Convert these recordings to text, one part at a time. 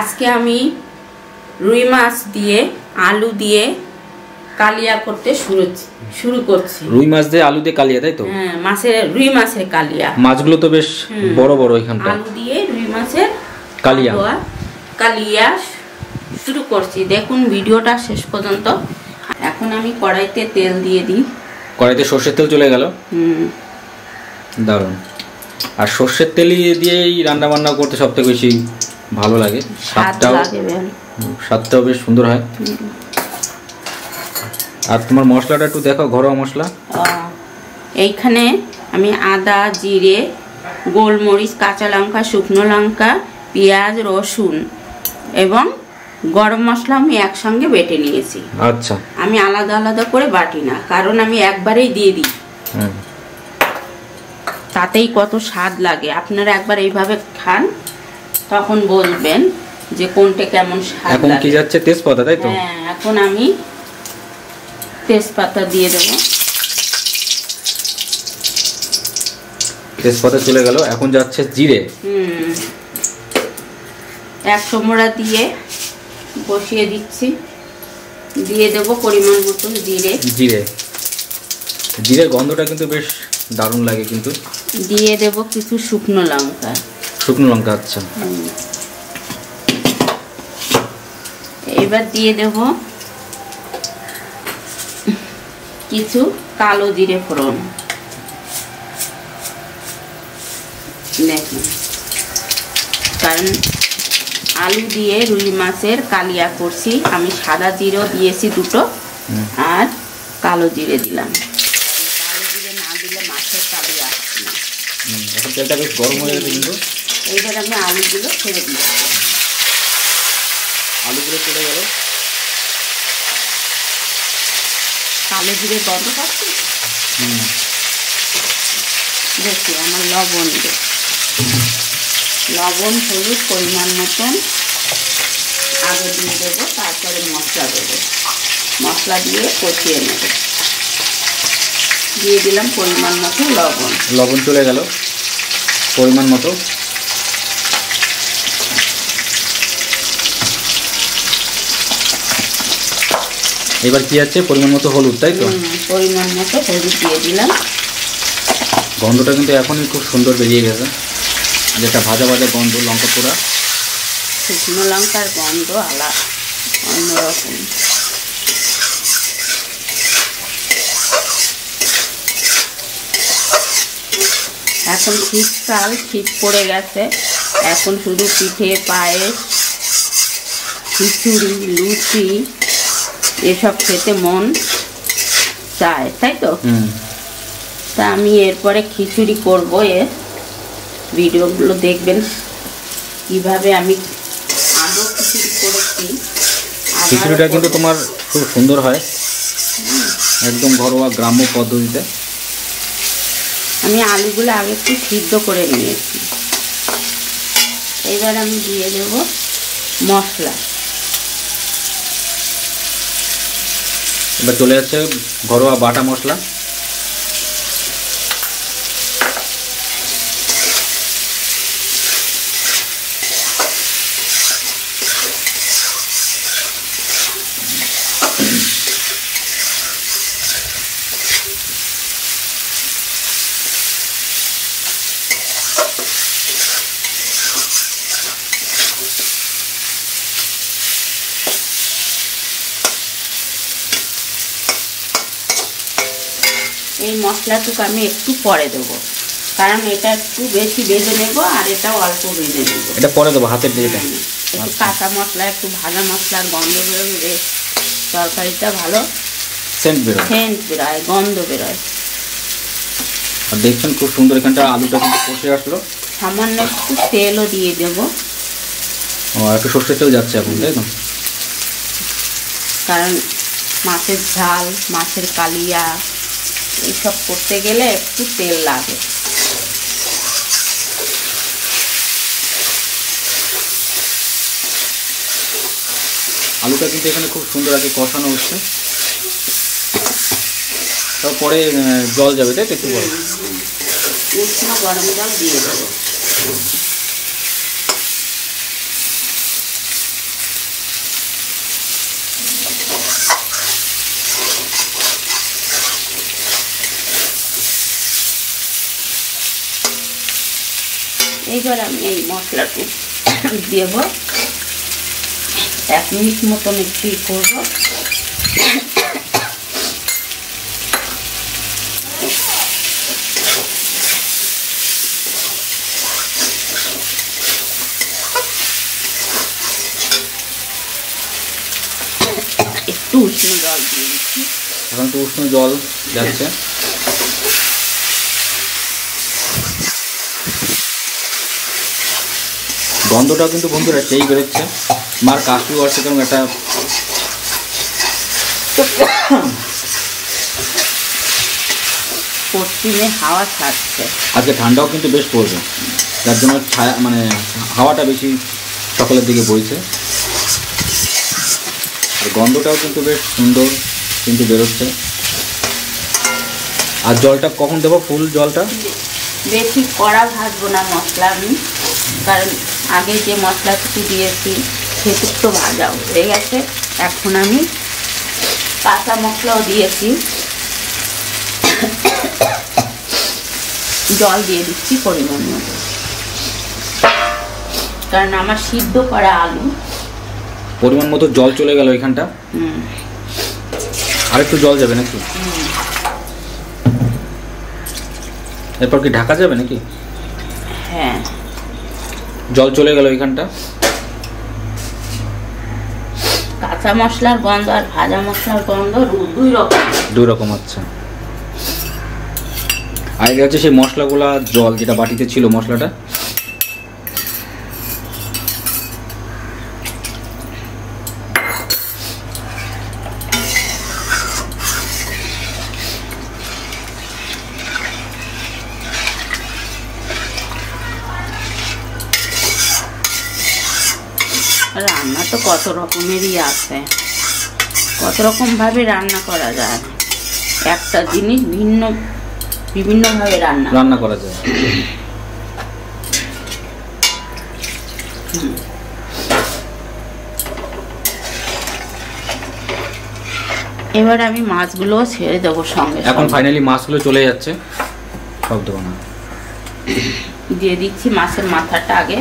আজকে আমি রুই মাছ দিয়ে আলু দিয়ে কালিয়া করতে শুরু করছি। রুই মাছ দিয়ে আলু দিয়ে কালিয়া, তাই তো? হ্যাঁ, রুই মাছের কালিয়া। মাছগুলো তো বেশ বড় বড়। এখানটা আলু দিয়ে রুই মাছের কালিয়া শুরু করছি। দেখুন ভিডিওটা শেষ পর্যন্ত। এখন আমি কড়াইতে তেল দিয়ে দিই। কড়াইতে সর্ষের তেল চলে গেল। দারুণ। আর সর্ষের তেল দিয়েই রান্না বান্না করতে সবথেকে বেশি ভালো লাগে। স্বাদটাও বেশ সুন্দর হয়। আর তোমার মশলাটা একটু দেখো, ঘরোয়া মশলা। এইখানে আমি আদা, জিরে, গোলমরিচ, কাঁচা লঙ্কা, শুকনো লঙ্কা, পেঁয়াজ, রসুন এবং গরম মশলা আমি একসঙ্গে বেটে নিয়েছি। আচ্ছা, আমি আলাদা আলাদা করে বাটি না, কারণ আমি একবারেই দিয়ে দিই, তাতেই কত স্বাদ লাগে। আপনারা একবার এইভাবে খান, তখন বলবেন যে কোনটা কেমন স্বাদ লাগে। এখন কি যাচ্ছে? তেজপাতা, তাই তো? হ্যাঁ, এখন আমি তেজপাতা দিয়ে দেব। তেজপাতা চলে গেল। এখন যাচ্ছে জিরে। এক চামড়া দিয়ে বসিয়ে দিচ্ছি। দিয়ে দেব পরিমাণ মতো জিরের গন্ধটা কিন্তু বেশ দারুণ লাগে। কিন্তু দিয়ে দেব কিছু শুকনো লঙ্কা। আচ্ছা। এবার দিয়ে দেব কিছু কালো জিরে ফোড়ন। দেখুন, কারণ আলু দিয়ে রুই মাছের কালিয়া করছি, আমি সাদা জিরে দিয়েছি দুটো, আর কালো জিরে দিলাম। কালো জিরে না দিলে মাছের কালিয়া আসছে না। এখন তেলটা বেশ গরম হয়ে গেছে। কিন্তু এইবার আমি আলুগুলো ছেড়ে দিচ্ছি। আলুগুলো চলে গেল। কালো জিরে গন্ধ পাচ্ছি। দেখি আমার লবণ হলুদ পরিমাণ মতন আগে দিয়ে দেবো, তারপরে মশলা দেবো। মশলা দিয়ে কষিয়ে নেব। দিয়ে দিলাম পরিমাণ মতো লবণ চলে গেল পরিমাণ মতো। এবার কি আছে? পরিমাণ মতো হলুদ, তাই তো? পরিমাণ মতো হলুদ দিয়ে দিলাম। গন্ধটা কিন্তু এখনই খুব সুন্দর বেরিয়ে গেছে, যেটা ভাজা ভাজা গন্ধ। লঙ্কা পোড়া, শুকনো লঙ্কার গন্ধ আলাদা, অন্যরকম। এখন শীতকাল, শীত পড়ে গেছে। এখন শুধু পিঠে, পায়েস, খিচুড়ি, লুচি এসব খেতে মন চায়, তাই তো? তা আমি এরপরে খিচুড়ি করবো। ভিডিওগুলো দেখবেন কিভাবে আমি আদৌ খিচুড়ি করেছি। খিচুড়িটা কিন্তু তোমার খুব সুন্দর হয়, একদম ঘরোয়া গ্রাম্য পদ্ধতিতে। আমি আলুগুলো আগে একটু সিদ্ধ করে নিয়েছি। এবার আমি দিয়ে দেব মশলা। এবার চলে যাচ্ছে ঘরোয়া বাটা মশলা। এই মশলাটুকু আমি একটু পরে দেবো, কারণ এটা একটু বেশি ভেজে নেব আর এটা অল্প ভেজে নেব। এটা পরে দেবো হাতের দিয়ে। একটু কাঁচা মশলা, একটু ভাজা মশলার গন্ধ বেরোবে, তরকারিটা ভালো সেন্ট বেরোয়, গন্ধ বেরোয়। আর দেখছেন খুব সুন্দর এখানটা আলুটা কিন্তু কষে আসলো। সামান্য একটু তেলও দিয়ে দেব। একটু সর্ষের তেল যাচ্ছে এখন, তাই তো? কারণ মাছের ঝাল, মাছের কালিয়া এইসব করতে গেলে একটু তেল লাগে। আলুটা কিন্তু এখানে খুব সুন্দর আগে কষানো হচ্ছে। তারপরে জল যাবে, তাই তো? একটু বড় উষ্ণ গরম জল দিয়ে দেবো। এইবার আমি এই মশলাটা দেব, 1 মিনিট মতন একটু করবো। একটু উষ্ণ জল দিয়ে দিচ্ছি। এখন তো উষ্ণ জল যাচ্ছে। গন্ধটাও কিন্তু বন্ধুরা সেই বেরোচ্ছে। মার কাশিও আসছে, কারণ একটা পশ্চিমে হাওয়া ছাড়ছে। আজকে ঠান্ডাও কিন্তু বেশ পড়বে, যার জন্য ছায়া মানে হাওয়াটা বেশি সকালের দিকে বইছে। আর গন্ধটাও কিন্তু বেশ সুন্দর কিন্তু বেরোচ্ছে। আর জলটা কখন দেবো? ফুল জলটা বেশি কড়া ভাজবো না মশলা আমি, কারণ আগে যে মশলাটুকু দিয়েছি সেটুকু তো ভাজা হয়ে গেছে। এখন আমি কাঁচা মশলাও দিয়েছি, জল দিয়ে দিচ্ছি পরিমাণ মতো, কারণ আমার সিদ্ধ করা আলু। পরিমাণ মতো জল চলে গেল এখানটা। আর একটু জল যাবে নাকি? এরপর কি ঢাকা যাবে নাকি? হ্যাঁ, জল চলে গেল এখানটা। কাঁচা মশলার গন্ধ আর ভাজা মশলার গন্ধ দুই রকম। আচ্ছা। আর এটা হচ্ছে সেই মশলাগুলা জল যেটা বাটিতে ছিল মশলাটা। রান্না তো কত রকমেরই আছে, কত রকম ভাবে রান্না করা যায়। একটা জিনিস বিভিন্ন ভাবে রান্না করা যায়। এবার আমি মাছগুলো ছেড়ে দেবো সঙ্গে। এখন ফাইনালি মাছগুলো চলে যাচ্ছে, সব দেবো না, দিয়ে দিচ্ছি মাছের মাথাটা আগে।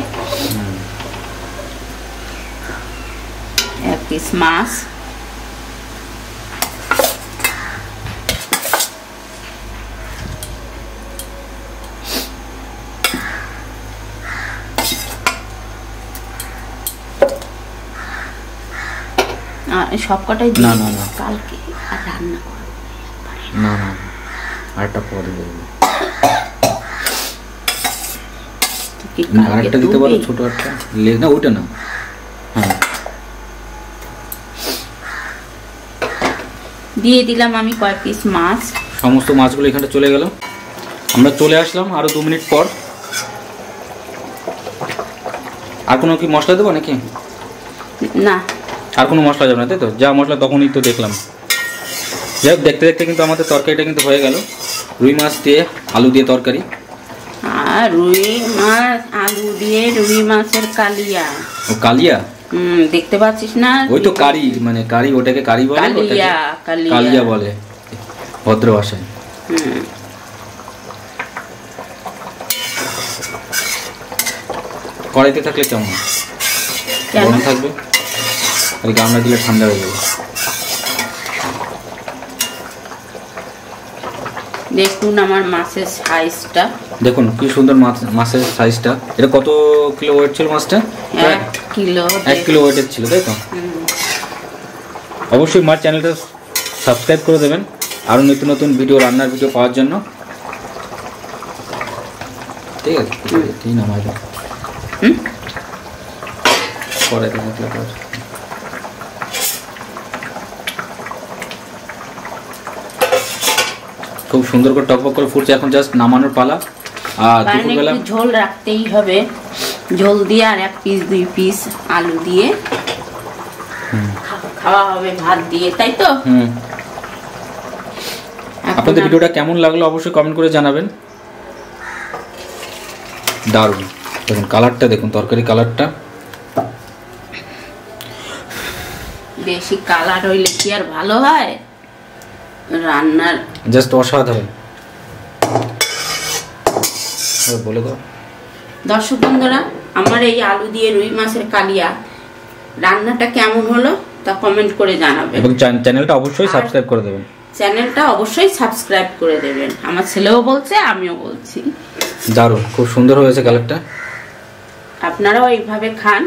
1 পিস মাছ, সবকটাই না না না কালকে আর রান্না করব না না, আরেকটা পরে দেবো। আরেকটা দিতে পারো, ছোট একটা লেগ না, ওইটা না। হ্যাঁ, দিয়ে দিলাম আমি কয়েক পিস মাছ। সমস্ত মাছগুলো এখানটা চলে গেল। আমরা চলে আসলাম আরো 2 মিনিট পর। আর কোনো কি মশলা দেবো নাকি? না, আর কোনো মশলা যাবে না, তাই তো? যা মশলা তখনই তো দেখলাম। যাই হোক, দেখতে দেখতে কিন্তু আমাদের তরকারিটা কিন্তু হয়ে গেল। রুই মাছ দিয়ে আলু দিয়ে তরকারি। আর রুই মাছ আলু দিয়ে রুই মাছের কালিয়া। ও কালিয়া? দেখতে পাচ্ছিস না? ওই তো কারি, মানে কারি, ওটাকে কারি বলে, কালিয়া বলে ভদ্র ভাষায়। কড়াইতে থাকলে কেমন গরম থাকবে, আর গামলা দিলে ঠান্ডা হয়ে যাবে। দেখুন আমার মাছের সাইজটা, দেখুন কি সুন্দর মাছের সাইজটা। এটা কত কিলো ওয়েট ছিল মাছটা? 1 কিলো। 1 কিলো ওয়েটের ছিল, তাই তো? অবশ্যই মার চ্যানেলটা সাবস্ক্রাইব করে দেবেন আরও নতুন নতুন ভিডিও, রান্নার ভিডিও পাওয়ার জন্য। ঠিক আছে, ঠিক নামাই দাও। পরে খুব সুন্দর করে টকবক করে ফুটছে, এখন জাস্ট নামানোর পালা। আর দুপুরবেলা ঝোল রাখতেই হবে, ঝোল দিয়ে আর 1 পিস 2 পিস আলু দিয়ে খাওয়া হবে ভাত দিয়ে, তাই তো? আপনাদের ভিডিওটা কেমন লাগলো অবশ্যই কমেন্ট করে জানাবেন। দারুণ, দেখুন কালারটা, দেখুন তরকারি কালারটা। বেশি কালার হইলে কি আর ভালো হয় রান্নার? জাস্ট অসাধারণ। বলে দাও। দর্শক বন্ধুরা, আমার এই আলু দিয়ে রুই মাছের কালিয়া রান্নাটা কেমন হলো তা কমেন্ট করে জানাবেন এবং চ্যানেলটা অবশ্যই সাবস্ক্রাইব করে দেবেন। চ্যানেলটা অবশ্যই সাবস্ক্রাইব করে দেবেন। আমার ছেলেও বলছে, আমিও বলছি। দারুণ, খুব সুন্দর হয়েছে কালারটা। আপনারাও এইভাবে খান।